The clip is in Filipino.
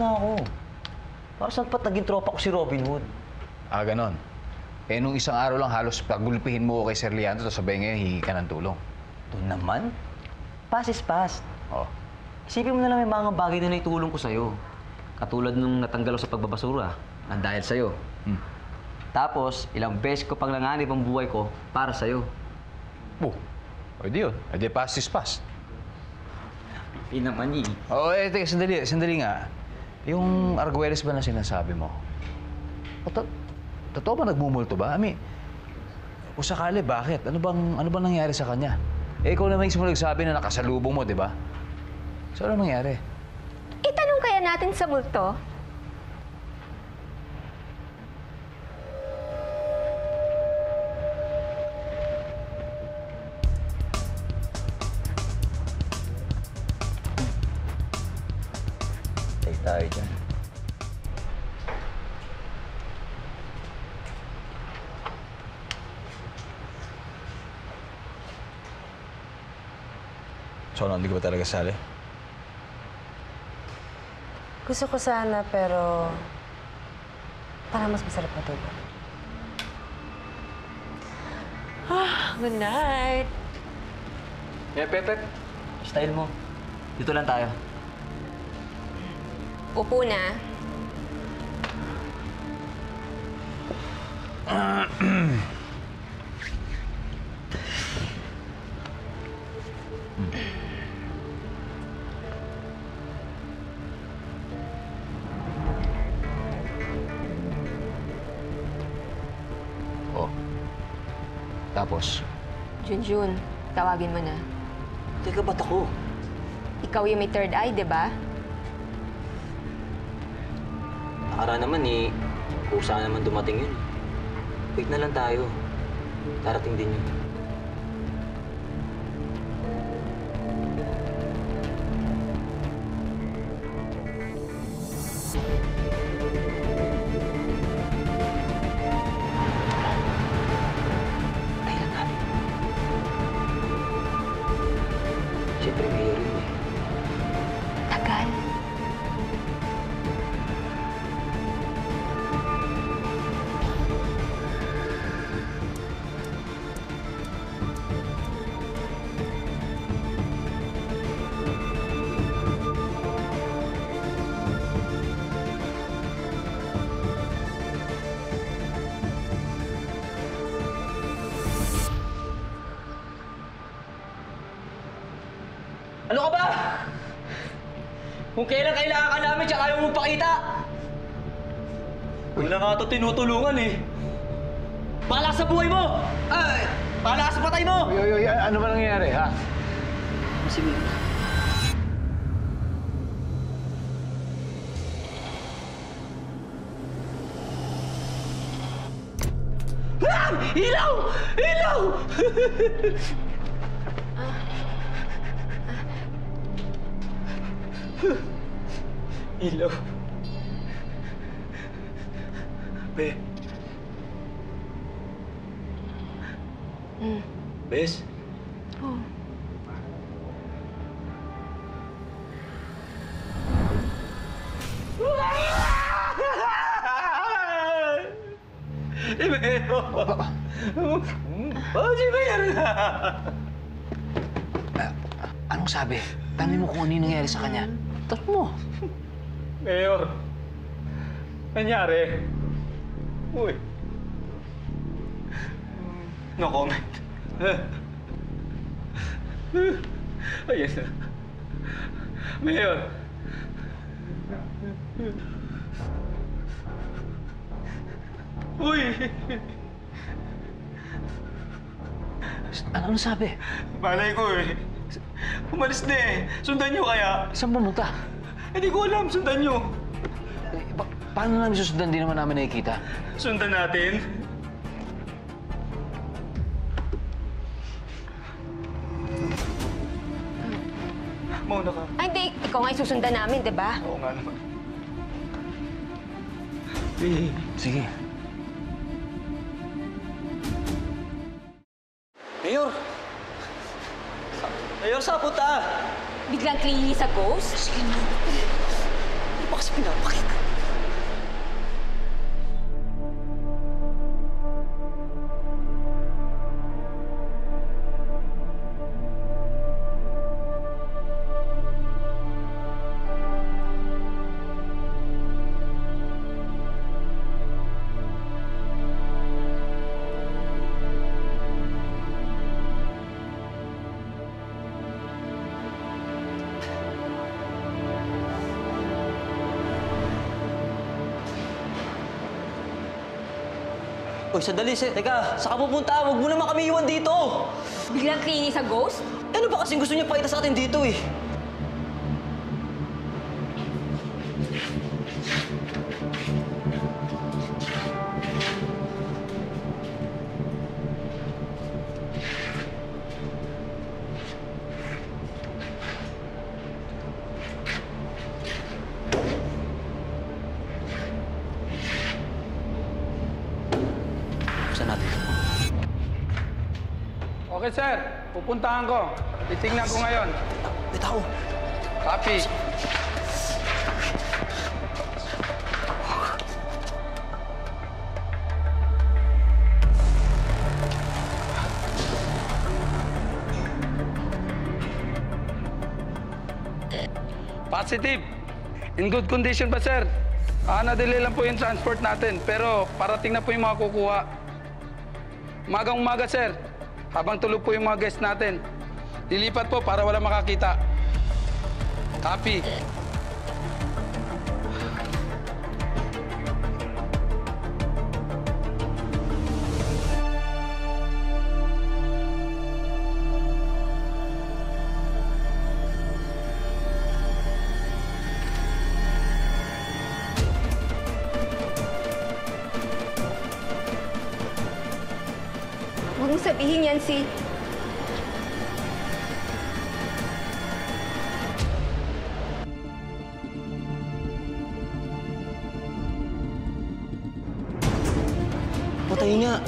na ako. Para saan ba't naging tropa ko si Robin Hood? Ah, ganon. Eh, nung isang araw lang halos pagulpihin mo kay Sir Leandro, tapos sabay ngayon, hihingi ka ng tulong. Ito naman. Past is past. Oh. Isipin mo na lang may mga bagay na naitulong ko sa'yo. Katulad nung natanggal ako sa pagbabasura, ang dahil sa'yo. Tapos, ilang beses ko pang nanganib ang buhay ko para sa'yo. Oh, pwede yun. Eh, di past is past. Hindi naman eh. Oo, teka, sandali nga. Yung Arguelles ba na sinasabi mo? Totoo ba nagmumulto ba? I mean, kung sakali, bakit? Ano bang nangyari sa kanya? Eh, ikaw na mismo nagsabi na nakasalubong mo, di ba? So, ano nangyari? Itanong kaya natin sa multo? Tay tayo dyan. So, hindi ka ba talaga sali? Gusto ko sana, pero parang mas masarap matulog. Good night. Pep. Style mo. Dito lang tayo. Upo na. Oh. Tapos? Junjun, tawagin mo na. Teka, ba't ako? Ikaw yung may third eye, di ba? Nakara naman eh. Kusa naman dumating yun. Wait na lang tayo. Darating din yun. Kailan na? Siyempre, mayor yun eh. Tagal. Ano ka ba? Kung kailan kailangan ka namin, tsaka ayaw mo pakita. Wala nga ito tinutulungan eh. Bahala sa buhay mo! Ay! Bahala sa patay mo! Oy, ano ba nangyayari, ha? Sige. Ah! Ilaw! Ilaw! Ilaw. Be. Bes? Oh. Si Mayor! Oh, si Mayor na! Anong sabi? Tami mo kung ano yung nangyari sa kanya. Tanong mo. Mayor, nangyari. Uy. No comment. Ayan na. Mayor. Uy! Ano sabi? Malay ko eh. Umalis na eh. Sundan niyo kaya? Saan pumunta? Hindi ko alam. Sundan niyo. Paano namin susundan? Di naman namin nakikita. Sundan natin. Mauna ka. Ay, hindi. Ikaw nga yung susundan namin, di ba? Oo nga naman. Sige. Mayor! Mayor, saan punta? Biglang clingy sa ghost? Hindi pa kasi pinapakita? Uy, sandali, sir. Teka, saan ka pupunta? Huwag mo naman kami iwan dito. Biglang clingy sa ghost? Ano ba kasing gusto niya pakita sa atin dito eh? Buksan natin. Okay, sir. Pupuntahan ko. Titingnan ko ngayon. May tao. Copy. Positive. In good condition pa, sir. Na-delay lang po yung transport natin, pero parating na po yung mga kukuha. Umagang-umaga, sir. Habang tulog po yung mga guests natin. Lilipat po para wala makakita. Copy. Huwag mo sabihin yan si... Patay nga.